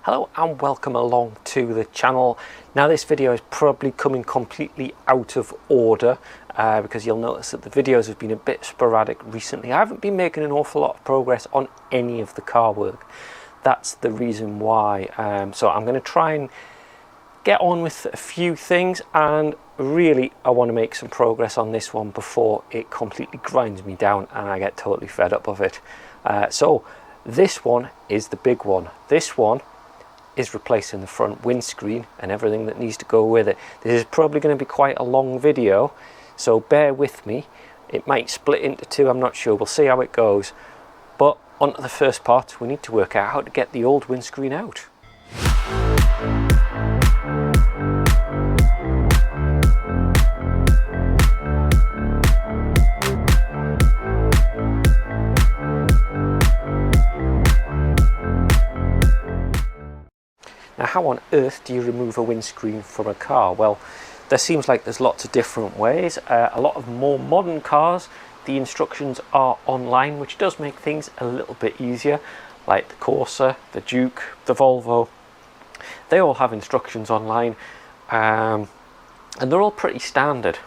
Hello and welcome along to the channel. Now this video is probably coming completely out of order because you'll notice that the videos have been a bit sporadic recently. I haven't been making an awful lot of progress on any of the car work. That's the reason why. So I'm going to try and get on with a few things, and really I want to make some progress on this one before it completely grinds me down and I get totally fed up of it. So this one is the big one. This one is replacing the front windscreen and everything that needs to go with it. This is probably going to be quite a long video, so bear with me. It might split into two, I'm not sure. We'll see how it goes. But on to the first part. We need to work out how to get the old windscreen out. Now, how on earth do you remove a windscreen from a car? Well, there seems like there's lots of different ways. A lot of more modern cars, the instructions are online, which does make things a little bit easier, like the Corsa, the Duke, the Volvo. They all have instructions online, and they're all pretty standard.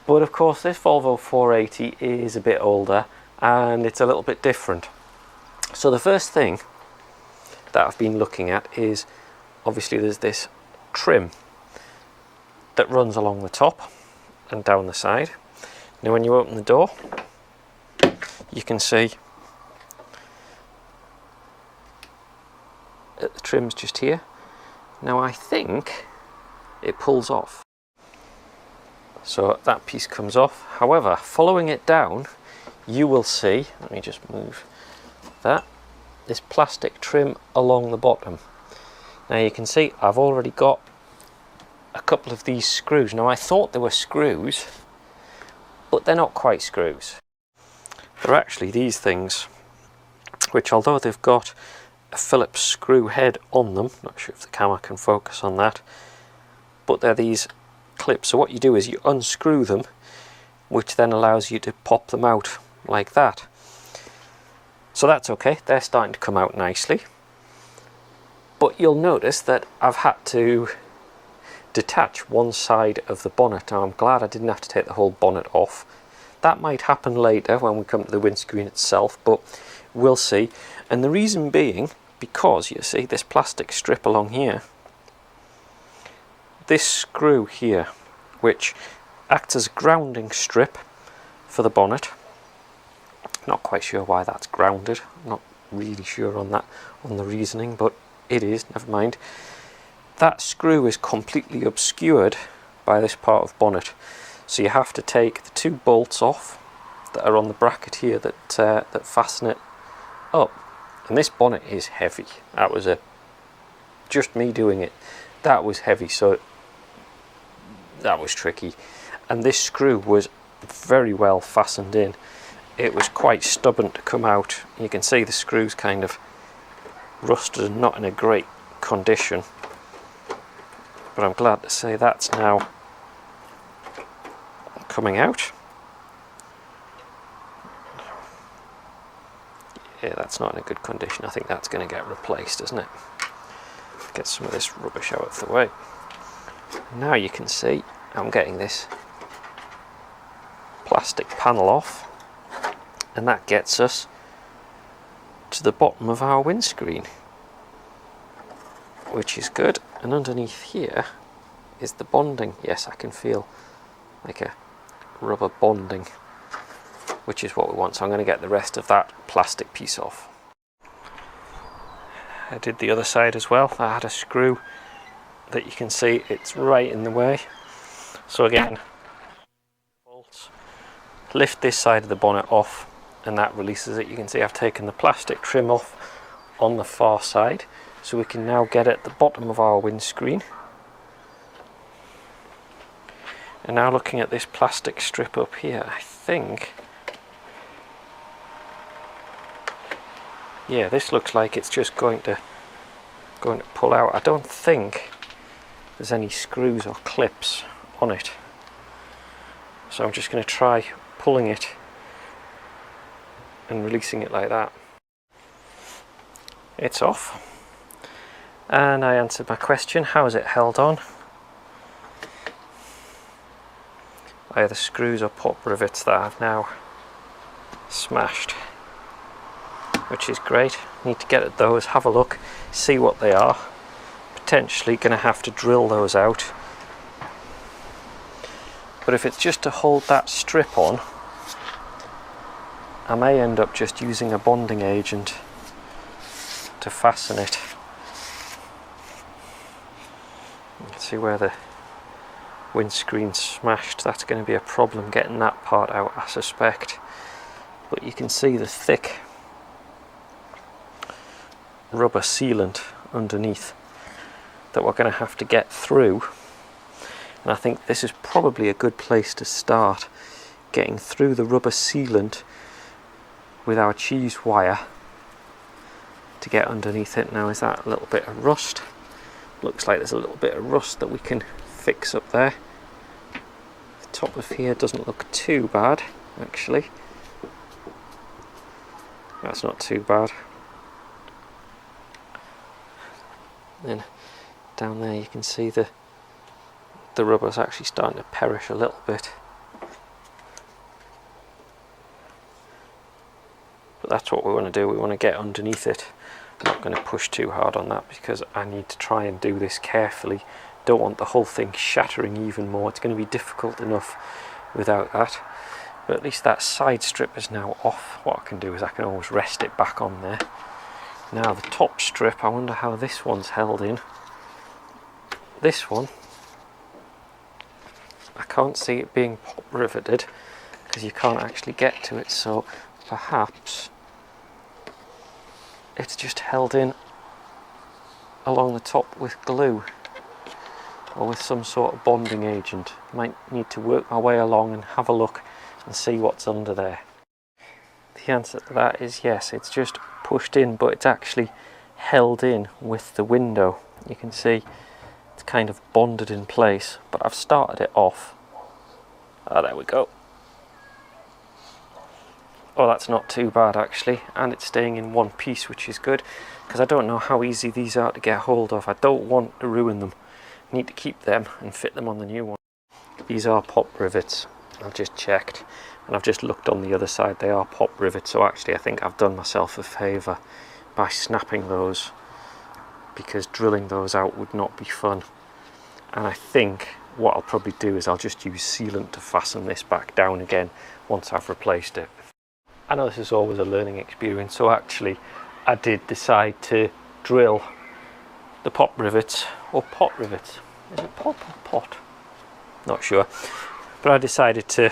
But of course, this Volvo480 is a bit older and it's a little bit different. So the first thing that I've been looking at is, obviously there's this trim that runs along the top and down the side. Now when you open the door, you can see that the trim's just here. Now I think it pulls off, so that piece comes off. However, following it down, you will see, let me just move that, this plastic trim along the bottom. Now you can see I've already got a couple of these screws. Now I thought they were screws, but they're not quite screws. They're actually these things, which although they've got a Phillips screw head on them, not sure if the camera can focus on that, but they're these clips. So what you do is you unscrew them, which then allows you to pop them out like that. So that's okay, they're starting to come out nicely. But you'll notice that I've had to detach one side of the bonnet. Now I'm glad I didn't have to take the whole bonnet off. That might happen later when we come to the windscreen itself, but we'll see. And the reason being, because you see this plastic strip along here, this screw here, which acts as a grounding strip for the bonnet. Not quite sure why that's grounded, not really sure on that, on the reasoning, but it is, never mind. That screw is completely obscured by this part of bonnet, so you have to take the two bolts off that are on the bracket here that fasten it up. And this bonnet is heavy. That was just me doing it. That was heavy, so that was tricky. And this screw was very well fastened in. It was quite stubborn to come out. You can see the screws kind of rusted and not in a great condition. But I'm glad to say that's now coming out. Yeah, that's not in a good condition. I think that's going to get replaced, isn't it? Get some of this rubbish out of the way. Now you can see I'm getting this plastic panel off, and that gets us to the bottom of our windscreen, which is good. And underneath here is the bonding. Yes, I can feel like a rubber bonding, which is what we want. So I'm going to get the rest of that plastic piece off. I did the other side as well. I had a screw that you can see it's right in the way. So again, bolts, lift this side of the bonnet off, and that releases it. You can see I've taken the plastic trim off on the far side, so we can now get at the bottom of our windscreen. And now looking at this plastic strip up here, I think, yeah, this looks like it's just going to pull out. I don't think there's any screws or clips on it, so I'm just going to try pulling it and releasing it like that. It's off. And I answered my question, how is it held on? Either screws or pop rivets that I've now smashed, which is great. Need to get at those, have a look, see what they are. Potentially going to have to drill those out. But if it's just to hold that strip on, I may end up just using a bonding agent to fasten it. You can see where the windscreen's smashed. That's going to be a problem getting that part out, I suspect. But you can see the thick rubber sealant underneath that we're going to have to get through. And I think this is probably a good place to start, getting through the rubber sealant with our cheese wire to get underneath it. Now, is that a little bit of rust? Looks like there's a little bit of rust that we can fix up there. The top of here doesn't look too bad, actually. That's not too bad. Then down there you can see the rubber's actually starting to perish a little bit. But that's what we want to do, we want to get underneath it. I'm not going to push too hard on that because I need to try and do this carefully. Don't want the whole thing shattering even more. It's going to be difficult enough without that. But at least that side strip is now off. What I can do is I can always rest it back on there. Now the top strip, I wonder how this one's held in. This one, I can't see it being pop riveted because you can't actually get to it, so perhaps it's just held in along the top with glue or with some sort of bonding agent. Might need to work my way along and have a look and see what's under there. The answer to that is yes, it's just pushed in, but it's actually held in with the window. You can see it's kind of bonded in place, but I've started it off. Ah, there we go. Oh, that's not too bad actually, and it's staying in one piece, which is good, because I don't know how easy these are to get hold of. I don't want to ruin them. I need to keep them and fit them on the new one. These are pop rivets. I've just checked, and I've just looked on the other side. They are pop rivets, so actually I think I've done myself a favour by snapping those, because drilling those out would not be fun. And I think what I'll probably do is I'll just use sealant to fasten this back down again once I've replaced it. I know this is always a learning experience, so actually I did decide to drill the pop rivets, or pot rivets. Is it pop or pot? Not sure. But I decided to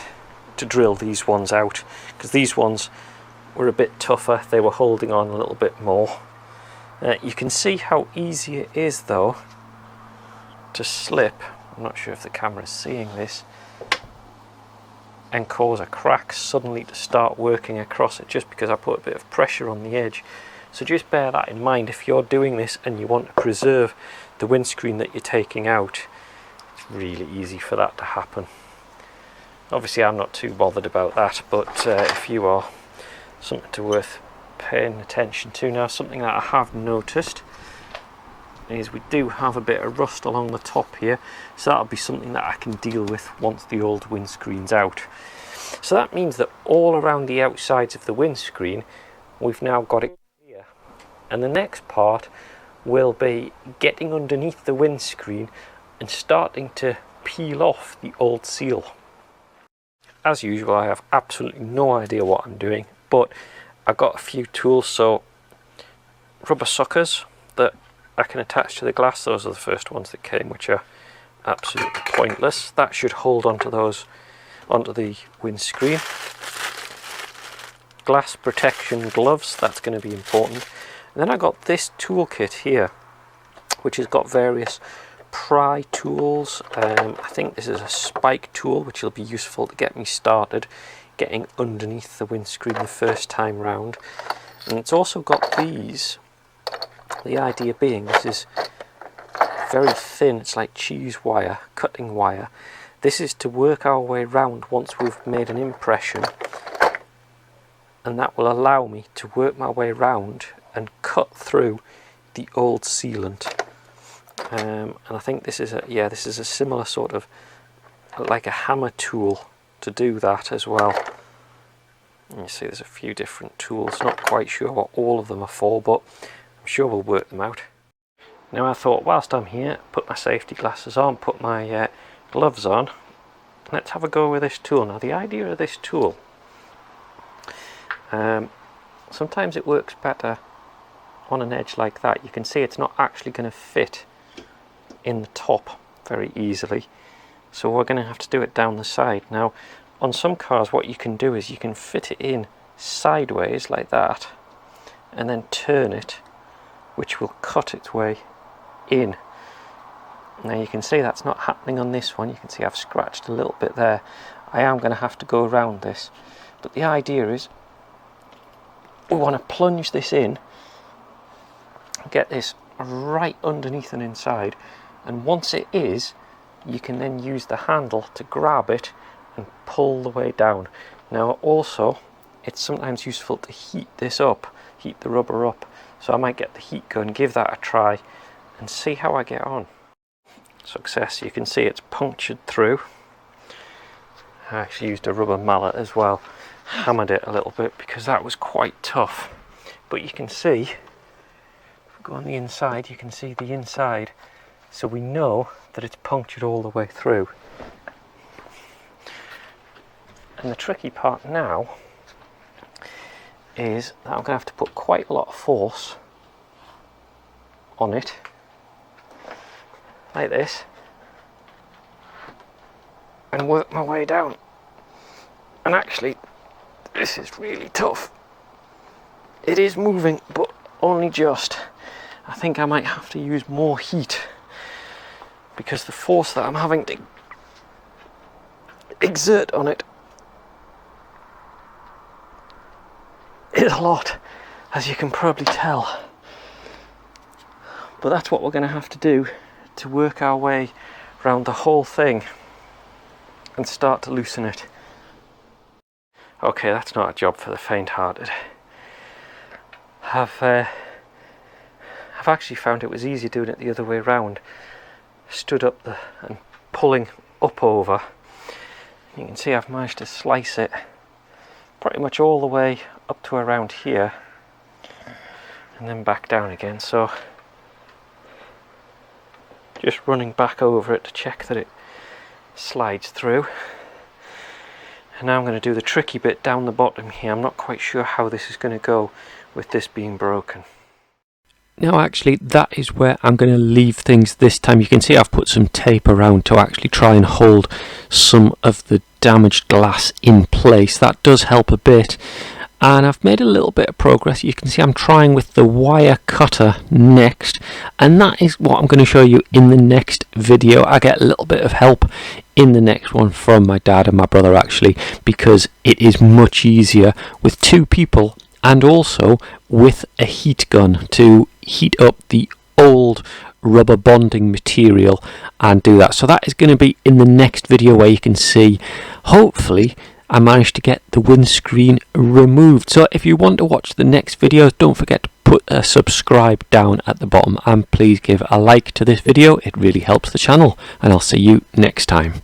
drill these ones out because these ones were a bit tougher. They were holding on a little bit more. You can see how easy it is though to slip. I'm not sure if the camera's seeing this, and cause a crack suddenly to start working across it just because I put a bit of pressure on the edge. So just bear that in mind if you're doing this and you want to preserve the windscreen that you're taking out. It's really easy for that to happen. Obviously I'm not too bothered about that, but if you are, something to worth paying attention to. Now, something that I have noticed is we do have a bit of rust along the top here, so that'll be something that I can deal with once the old windscreen's out. So that means that all around the outsides of the windscreen we've now got it clear, and the next part will be getting underneath the windscreen and starting to peel off the old seal. As usual, I have absolutely no idea what I'm doing, but I've got a few tools. So rubber suckers that I can attach to the glass, those are the first ones that came, which are absolutely pointless. That should hold onto those, onto the windscreen. Glass protection gloves, that's going to be important. And then I got this toolkit here, which has got various pry tools. I think this is a spike tool, which will be useful to get me started getting underneath the windscreen the first time round. And it's also got these. The idea being this is very thin, it's like cheese wire, cutting wire. This is to work our way round once we've made an impression, and that will allow me to work my way round and cut through the old sealant. and I think this is a similar sort of, like a hammer tool to do that as well. You see there's a few different tools, not quite sure what all of them are for, but I'm sure we'll work them out. Now I thought, whilst I'm here, put my safety glasses on, put my gloves on, let's have a go with this tool. Now the idea of this tool, sometimes it works better on an edge like that. You can see it's not actually going to fit in the top very easily, so we're going to have to do it down the side. Now on some cars what you can do is you can fit it in sideways like that and then turn it, which will cut its way in. Now you can see that's not happening on this one. You can see I've scratched a little bit there. I am going to have to go around this, but the idea is we want to plunge this in, get this right underneath and inside, and once it is, you can then use the handle to grab it and pull the way down. Now also it's sometimes useful to heat this up, heat the rubber up, so I might get the heat gun, give that a try and see how I get on. Success. You can see it's punctured through. I actually used a rubber mallet as well, hammered it a little bit because that was quite tough, but you can see, if we go on the inside, you can see the inside, so we know that it's punctured all the way through. And the tricky part now is that I'm going to have to put quite a lot of force on it, like this, and work my way down. And actually this is really tough. It is moving, but only just. I think I might have to use more heat because the force that I'm having to exert on it is a lot, as you can probably tell. But that's what we're going to have to do to work our way around the whole thing and start to loosen it. Okay, that's not a job for the faint-hearted. I've actually found it was easier doing it the other way around. Stood up and pulling up over. You can see I've managed to slice it pretty much all the way up to around here and then back down again. So just running back over it to check that it slides through. And now I'm going to do the tricky bit down the bottom here. I'm not quite sure how this is going to go with this being broken. Now actually that is where I'm going to leave things this time. You can see I've put some tape around to actually try and hold some of the damaged glass in place. That does help a bit, and I've made a little bit of progress. You can see I'm trying with the wire cutter next, and that is what I'm going to show you in the next video. I get a little bit of help in the next one from my dad and my brother actually, because it is much easier with two people and also with a heat gun to heat up the old rubber bonding material and do that. So that is going to be in the next video, where you can see hopefully I managed to get the windscreen removed. So if you want to watch the next videos, don't forget to put a subscribe down at the bottom, and please give a like to this video. It really helps the channel, and I'll see you next time.